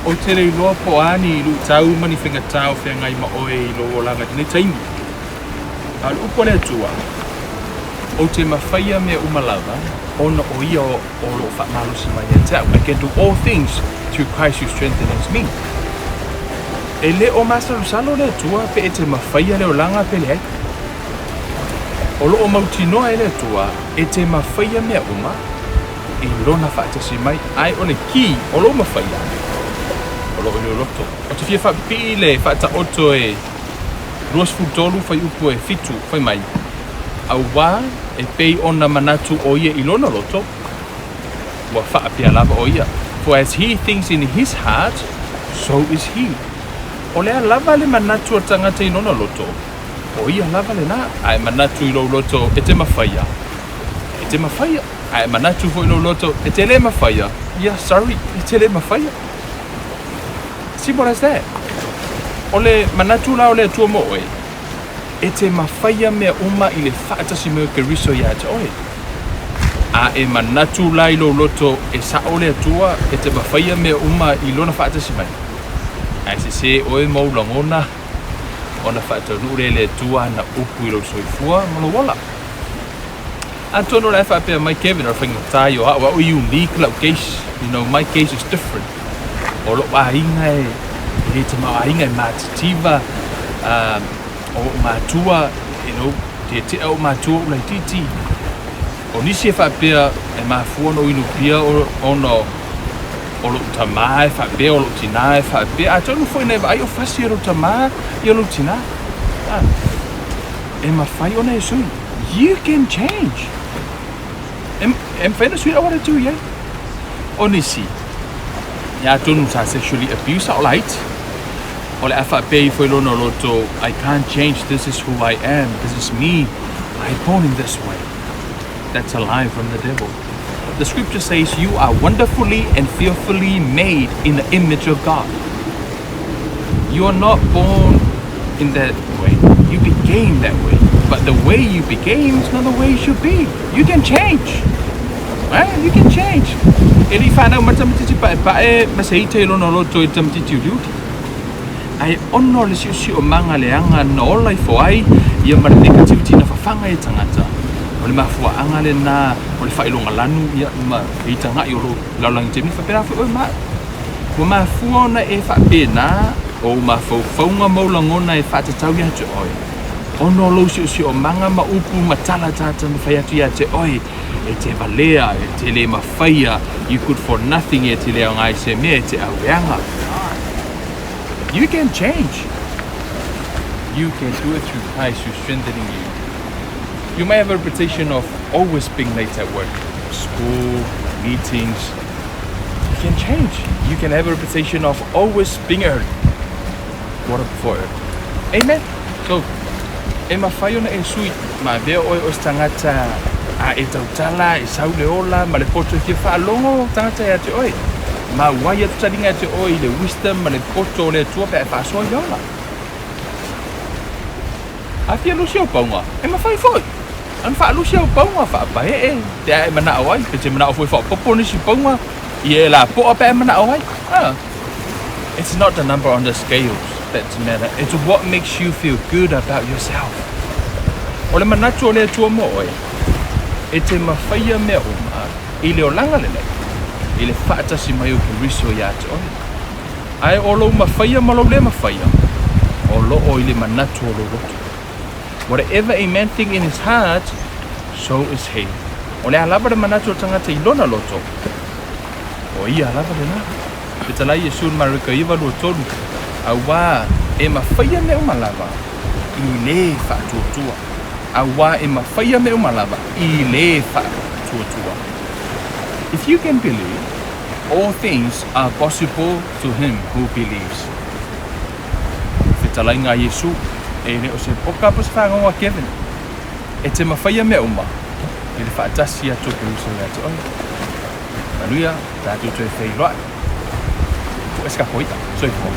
o te rei loa po ani lu tau mani whenga tau whenga i ma oe i lo o langa tine taimi. Al upo le tua, o te mawhaia mea umalawa, ona o ia o lo faamalosi mai e tau. I can do all things through Christ who strengthens me. E le o masaru salo le tua pe e te mawhaia le o langa pe le hai. O lo o mautinoa e le tua, e te mawhaia mea uma, i lona whaatasi mai, ai o le ki o lo mawhaia. O lo o le loto. O te fia whaapi le whaata oto e ruas futolu whai upu e fitu whai mai. Au wā e pei ona manatu o ia i lona loto, wa whaapia lava o ia. For as he thinks in his heart, so is he. O lea lava le manatu o tangata i lona loto, o ia lava le nā. Ai manatu i lo loto e te mawhaia. E te mawhaia. Ai manatu fo i lo loto e te le mawhaia. Yeah, sorry, e te le mawhaia. Simple as that. O le manatu la o le tua mo oe, e te mawhaia mea uma i le whaatasi mea Keriso ia te oe. A e manatu la i lo loto e sa o le tua e te mawhaia mea uma i lona whaatasi mai. Ai se oe maulangona, ona whaatanu le tua na upu i lo soifua malo wala. A tono la whaapea mai Kevin or whingatai o hawa o unique lau case. You know, my case is different. O lo wahinga e te mawahinga e mātitiva, o mātua, you know, te au mātua ulai titi. O nisi e whapea e mafua no inu pia o lo tamā e whapea, o lo tina e whapea. A tonu fwoi nei ai o whasi e lo tamā i o lo tina. E mawhai o nei sui. You can change. Em whaina sui awara tū iei. O nisi. Ia tonu sa sexually abuse o light. O le afa pei foi lona loto, I can't change, this is who I am, this is me, I'm born in this way. That's a lie from the devil. The scripture says you are wonderfully and fearfully made in the image of God. You are not born in that way, you became that way. But the way you became is not the way you should be. You can change. Right? You can change. Eli whanau matamiti pae masaita i lona loto i tamtiti uliuti. Ai ono le siusi o manga leanga na ola I foai ia ma le negativity na whawhanga e tangata. O le mafuaanga le nā, o le whailonga lanu ia ma i tanga I olo laulangi te mi whapera whi oi maa. Wa mafuona e whapena o mafaufaunga maulangona e whatatau ia te oi. Ono lo siusi o manga ma upu matala tata na whaiatu ia te oi. E te valea, e te le mawhaia, you good for nothing e te leo ngai se mea te aweanga. You can change. You can do it through Christ who's strengthening you. You may have a reputation of always being late at work, school, meetings. You can change. You can have a reputation of always being early. What up before early? Amen. So, e mawhai ona e sui, ma vea oi o tangata a e tautala, e saule ola, ma le poto ki whaalongo tangata e ate oi. Ma wai atu taringa te oi le wisdom ma le poto le tua pe e whaasoa I ola. A fia lusi au paunga, e mawhai foi. An whaalusi au paunga, whaapae e. Te a e mana awai, pe te mana awai whaapopo nisi paunga, I e la poa pe e mana awai. It's not the number on the scales that's matter, it's what makes you feel good about yourself. O le manatu o le tua mo oi, e te mawhaia mea uma, I leo langa le nei. I le whaatasi mai o Keriso ia te oi. Ai o lo mawhaia ma lo le mawhaia. O lo o I le manatu o lo roto. Whatever a man think in his heart, so is he. O le alaba le manatu o tangata I lona loto. O ia alaba le na. Te talai e sun marika iwa lo tonu. Au wā e mawhaia me umalava I le whaatuatua. Au wā e mawhaia me umalava I le whaatuatua. If you can believe, all things are possible to him who believes. Whetalai ngā Yesu, e ne o se poka pas whangawa Kevin. E te mawhaia me uma, I le whaatasi atu Keriso ia te oi. Manuia, tātou te whai loa. Eska poita, soi fo.